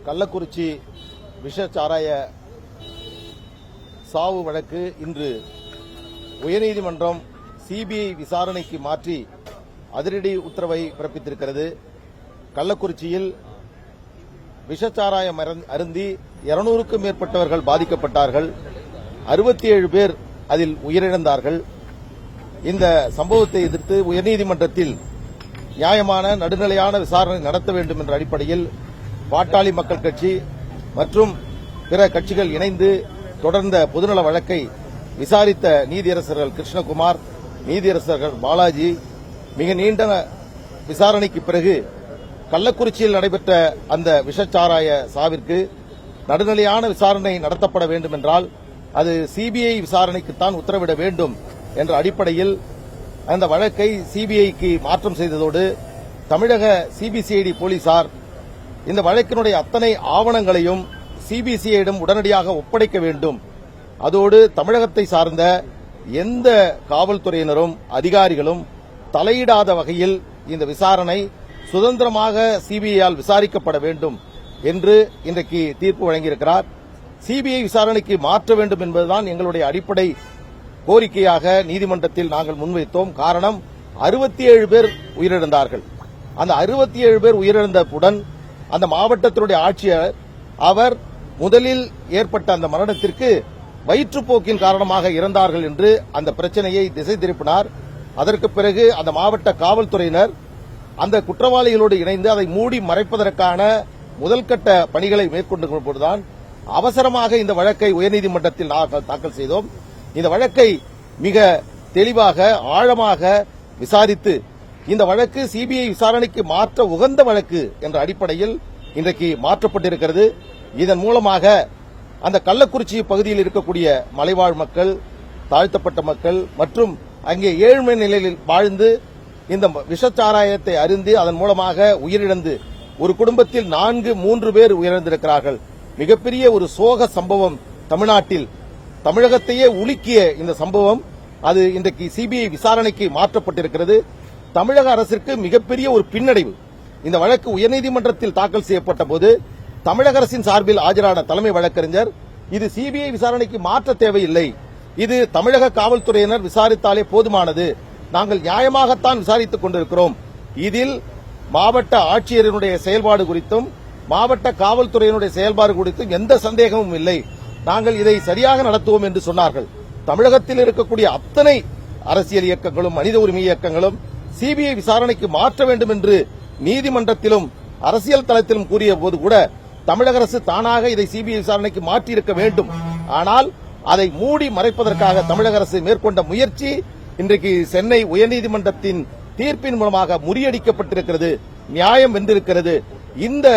கள்ளக்குறிச்சி விஷச்சாராய சாவு வழக்கு இன்று உயர்நீதிமன்றம் சிபிஐ விசாரணைக்கு மாற்றி அதிரடி உத்தரவை பிறப்பித்திருக்கிறது. கள்ளக்குறிச்சியில் விஷச்சாராயம் அருந்தி 200க்கும் மேற்பட்டவர்கள் பாதிக்கப்பட்டார்கள். 67 பேர் அதில் உயிரிழந்தார்கள். இந்த சம்பவத்தை எதிர்த்து உயர்நீதிமன்றத்தில் நியாயமான நடுநிலையான விசாரணை நடத்த வேண்டும் என்ற அடிப்படையில் பாட்டாளி மக்கள் கட்சி மற்றும் பிற கட்சிகள் இணைந்து தொடர்ந்த பொதுநல வழக்கை விசாரித்த நீதியரசர்கள் கிருஷ்ணகுமார், நீதியரசர்கள் பாலாஜி மிக நீண்ட விசாரணைக்கு பிறகு கள்ளக்குறிச்சியில் நடைபெற்ற அந்த விஷச்சாராய சாவிற்கு நடுநிலையான விசாரணை நடத்தப்பட வேண்டும் என்றால் அது சிபிஐ விசாரணைக்குத்தான் உத்தரவிட வேண்டும் என்ற அடிப்படையில் அந்த வழக்கை சிபிஐக்கு மாற்றம் செய்ததோடு தமிழக சிபிசிஐடி போலீசார் இந்த வழக்கினுடைய அத்தனை ஆவணங்களையும் சிபிசிஐடிடம் உடனடியாக ஒப்படைக்க வேண்டும். அதோடு தமிழகத்தை சார்ந்த எந்த காவல்துறையினரும் அதிகாரிகளும் தலையிடாத வகையில் இந்த விசாரணை சுதந்திரமாக சிபிஐயால் விசாரிக்கப்பட வேண்டும் என்று இன்றைக்கு தீர்ப்பு வழங்கியிருக்கிறார். சிபிஐ விசாரணைக்கு மாற்ற வேண்டும் என்பதுதான் எங்களுடைய அடிப்படை கோரிக்கையாக நீதிமன்றத்தில் நாங்கள் முன்வைத்தோம். காரணம், 67 பேர் உயிரிழந்தார்கள். அந்த 67 பேர் உயிரிழந்தவுடன் அந்த மாவட்டத்தினுடைய ஆட்சியர் அவர் முதலில் ஏற்பட்ட அந்த மரணத்திற்கு வயிற்றுப்போக்கின் காரணமாக இறந்தார்கள் என்று அந்த பிரச்சனையை திசை திருப்பினார். அதற்கு பிறகு அந்த மாவட்ட காவல்துறையினர் அந்த குற்றவாளிகளோடு இணைந்து அதை மூடி மறைப்பதற்கான முதல்கட்ட பணிகளை மேற்கொண்ட போதுதான் அவசரமாக இந்த வழக்கை உயர்நீதிமன்றத்தில் தாக்கல் செய்தோம். இந்த வழக்கை மிக தெளிவாக ஆழமாக விசாரித்து இந்த வழக்கு சிபிஐ விசாரணைக்கு மாற்ற உகந்த வழக்கு என்ற அடிப்படையில் இன்றைக்கு மாற்றப்பட்டிருக்கிறது. இதன் மூலமாக அந்த கள்ளக்குறிச்சி பகுதியில் இருக்கக்கூடிய மலைவாழ் மக்கள், தாழ்த்தப்பட்ட மக்கள் மற்றும் அங்கே ஏழ்மை நிலையில் வாழ்ந்து இந்த விஷச்சாராயத்தை அருந்தி அதன் மூலமாக உயிரிழந்து ஒரு குடும்பத்தில் 3 பேர் உயிரிழந்திருக்கிறார்கள். மிகப்பெரிய ஒரு சோக சம்பவம் தமிழ்நாட்டில் தமிழகத்தையே உலுக்கிய இந்த சம்பவம் அது இன்றைக்கு சிபிஐ விசாரணைக்கு மாற்றப்பட்டிருக்கிறது. தமிழக அரசிற்கு மிகப்பெரிய ஒரு பின்னடைவு. இந்த வழக்கு உயர்நீதிமன்றத்தில் தாக்கல் செய்யப்பட்ட போது தமிழக அரசின் சார்பில் ஆஜரான தலைமை வழக்கறிஞர் இது சிபிஐ விசாரணைக்கு மாற்ற தேவையில்லை, இது தமிழக காவல்துறையினர் விசாரித்தாலே போதுமானது, நாங்கள் நியாயமாகத்தான் விசாரித்துக் கொண்டிருக்கிறோம், இதில் மாவட்ட ஆட்சியரினுடைய செயல்பாடு குறித்தும் மாவட்ட காவல்துறையினுடைய செயல்பாடு குறித்தும் எந்த சந்தேகமும் இல்லை, நாங்கள் இதை சரியாக நடத்துவோம் என்று சொன்னார்கள். தமிழகத்தில் இருக்கக்கூடிய அத்தனை அரசியல் இயக்கங்களும் மனித உரிமை இயக்கங்களும் சிபிஐ விசாரணைக்கு மாற்ற வேண்டும் என்று நீதிமன்றத்திலும் அரசியல் தளத்திலும் கூறிய போது கூட தமிழக அரசு தானாக இதை சிபிஐ விசாரணைக்கு மாற்றியிருக்க வேண்டும். ஆனால் அதை மூடி மறைப்பதற்காக தமிழக அரசு மேற்கொண்ட முயற்சி இன்றைக்கு சென்னை உயர்நீதிமன்றத்தின் தீர்ப்பின் மூலமாக முறியடிக்கப்பட்டிருக்கிறது, நியாயம் வென்றிருக்கிறது. இந்த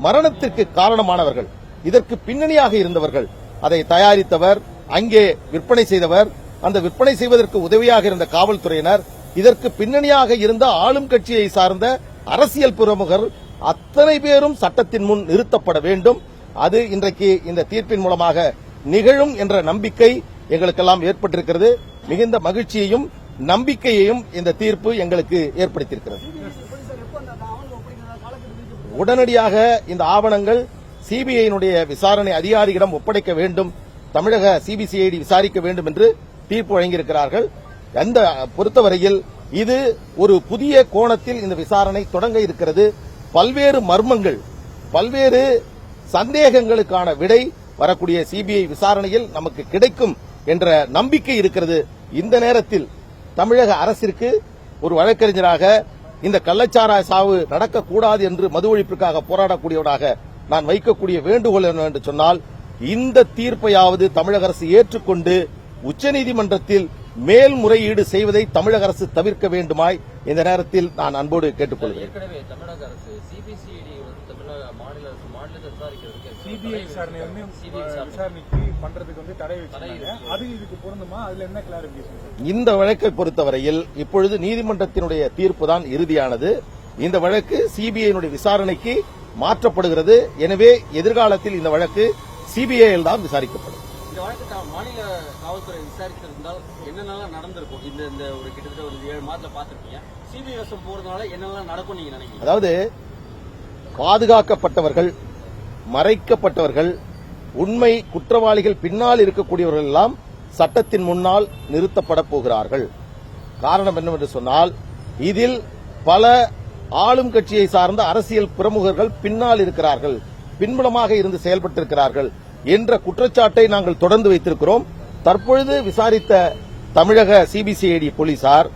மரணத்திற்கு காரணமானவர்கள், இதற்கு பின்னணியாக இருந்தவர்கள், அதை தயாரித்தவர், அங்கே விற்பனை செய்தவர், அந்த விற்பனை செய்வதற்கு உதவியாக இருந்த காவல்துறையினர், இதற்கு பின்னணியாக இருந்த ஆளும் கட்சியை சார்ந்த அரசியல் பிரமுகர் அத்தனை பேரும் சட்டத்தின் முன் நிறுத்தப்பட வேண்டும். அது இன்றைக்கு இந்த தீர்ப்பின் மூலமாக நிகழும் என்ற நம்பிக்கை எங்களுக்கெல்லாம் ஏற்பட்டிருக்கிறது. மிகுந்த மகிழ்ச்சியையும் நம்பிக்கையையும் இந்த தீர்ப்பு எங்களுக்கு ஏற்படுத்தியிருக்கிறது. உடனடியாக இந்த ஆவணங்கள் சிபிஐனுடைய விசாரணை அதிகாரியிடம் ஒப்படைக்க வேண்டும், தமிழக சிபிசிஐடி விசாரிக்க வேண்டும் என்று தீர்ப்பு வழங்கியிருக்கிறார்கள். அந்த பொறுத்தவரையில் இது ஒரு புதிய கோணத்தில் இந்த விசாரணை தொடங்க இருக்கிறது. பல்வேறு மர்மங்கள், பல்வேறு சந்தேகங்களுக்கான விடை வரக்கூடிய சிபிஐ விசாரணையில் நமக்கு கிடைக்கும் என்ற நம்பிக்கை இருக்கிறது. இந்த நேரத்தில் தமிழக அரசிற்கு ஒரு வழக்கறிஞராக இந்த கள்ளச்சாராய சாவு நடக்கக்கூடாது என்று மது ஒழிப்பிற்காக போராடக்கூடியவராக நான் வைக்கக்கூடிய வேண்டுகோள் என்று சொன்னால், இந்த தீர்ப்பையாவது தமிழக அரசு ஏற்றுக்கொண்டு உச்சநீதிமன்றத்தில் மேல்முறையீடு செய்வதை தமிழக அரசு தவிர்க்க வேண்டுமாய் இந்த நேரத்தில் நான் அன்போடு கேட்டுக்கொள்கிறேன். இந்த வழக்கை பொறுத்தவரையில் இப்பொழுது நீதிமன்றத்தினுடைய தீர்ப்பு தான் இறுதியானது. இந்த வழக்கு சிபிஐ விசாரணைக்கு மாற்றப்படுகிறது. எனவே எதிர்காலத்தில் இந்த வழக்கு சிபிஐயில் தான் விசாரிக்கப்படும். இந்த வழக்கு மாநில காவல்துறை விசாரித்திருந்தால் என்னென்னலாம் நடந்திருக்கும்? இந்த ஒரு கிட்டத்தட்ட ஒரு 7 மாதத்துல பாத்திருக்கீங்க. சிபிஐ வசம் போறதுனால என்னெல்லாம் நடக்கும் நீங்க நினைக்கிறீங்க? அதாவது பாதுகாக்கப்பட்டவர்கள், மறைக்கப்பட்டவர்கள், உண்மை குற்றவாளிகள் பின்னால் இருக்கக்கூடியவர்கள் எல்லாம் சட்டத்தின் முன்னால் நிறுத்தப்பட போகிறார்கள். காரணம் என்னவென்று சொன்னால், இதில் பல ஆளும் கட்சியை சார்ந்த அரசியல் பிரமுகர்கள் பின்னால் இருக்கிறார்கள், பின்புலமாக இருந்து செயல்பட்டிருக்கிறார்கள் என்ற குற்றச்சாட்டை நாங்கள் தொடர்ந்து வைத்திருக்கிறோம். தற்பொழுது விசாரித்த தமிழக சிபிசிஐடி போலீசார்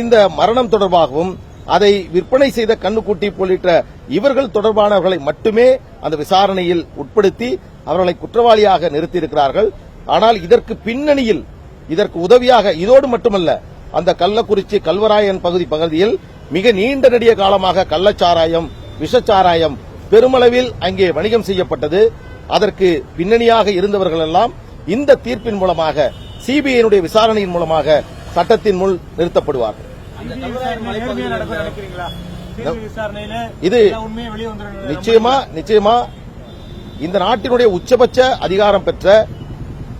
இந்த மரணம் தொடர்பாகவும் அதை விற்பனை செய்த கண்ணுக்குட்டி உள்ளிட்ட இவர்கள் தொடர்பானவர்களை மட்டுமே அந்த விசாரணையில் உட்படுத்தி அவர்களை குற்றவாளியாக நிறுத்தியிருக்கிறார்கள். ஆனால் இதற்கு பின்னணியில் இதற்கு உதவியாக இதோடு மட்டுமல்ல, அந்த கள்ளக்குறிச்சி கல்வராயன் பகுதியில் மிக நீண்ட நெடிய காலமாக கள்ளச்சாராயம், விஷச்சாராயம் பெருமளவில் அங்கே வணிகம் செய்யப்பட்டது. அதற்கு பின்னணியாக இருந்தவர்கள் எல்லாம் இந்த தீர்ப்பின் மூலமாக, சிபிஐ விசாரணையின் மூலமாக சட்டத்தின் முன் நிறுத்தப்படுவார்கள். இது நிச்சயமா இந்த நாட்டினுடைய உச்சபட்ச அதிகாரம் பெற்ற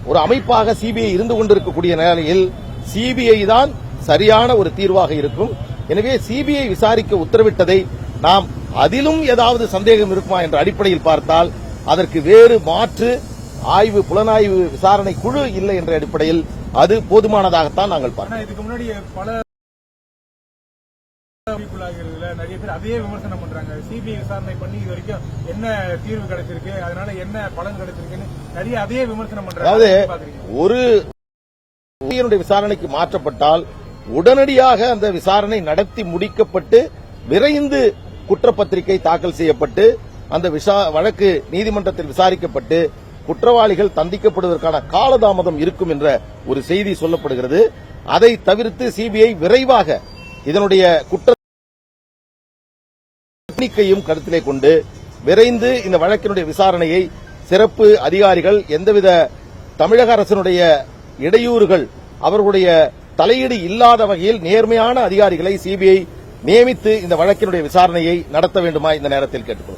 ஒரு அமைப்பாக சிபிஐ இருந்து கொண்டிருக்கக்கூடிய நிலையில் சிபிஐ தான் சரியான ஒரு தீர்வாக இருக்கும். எனவே சிபிஐ விசாரிக்க உத்தரவிட்டதை நாம் அதிலும் ஏதாவது சந்தேகம் இருக்குமா என்ற அடிப்படையில் பார்த்தால் அதற்கு வேறு மாற்று ஆய்வு புலனாய்வு விசாரணை குழு இல்லை என்ற அடிப்படையில் அது போதுமானதாகத்தான் நாங்கள் பார்க்கிறோம். இதுக்கு முன்னாடி பல நிறைய பேர் அதே விமர்சனம் பண்றாங்க. சிபிஐ விசாரணை பண்ணி இது வரைக்கும் என்ன தீர்வு கிடைச்சிருக்கு, அதனால என்ன பலன் கிடைச்சிருக்குன்னு நிறைய அதே விமர்சனம் பண்றாங்க. அதாவது ஒரு விசாரணைக்கு மாற்றப்பட்டால் உடனடியாக அந்த விசாரணை நடத்தி முடிக்கப்பட்டு விரைந்து குற்றப்பத்திரிகை தாக்கல் செய்யப்பட்டு அந்த வழக்கு நீதிமன்றத்தில் விசாரிக்கப்பட்டு குற்றவாளிகள் தண்டிக்கப்படுவதற்கான காலதாமதம் இருக்கும் என்ற ஒரு செய்தி சொல்லப்படுகிறது. அதை தவிர்த்து சிபிஐ விரைவாக இதனுடைய குற்ற எண்ணிக்கையும் கருத்திலே கொண்டு விரைந்து இந்த வழக்கினுடைய விசாரணையை சிறப்பு அதிகாரிகள் எந்தவித தமிழக அரசினுடைய இடையூறுகள் அவர்களுடைய தலையீடு இல்லாத வகையில் நேர்மையான அதிகாரிகளை சிபிஐ நியமித்து இந்த வழக்கினுடைய விசாரணையை நடத்த வேண்டுமா இந்த நேரத்தில் கேட்டுக்கொள்கிறோம்.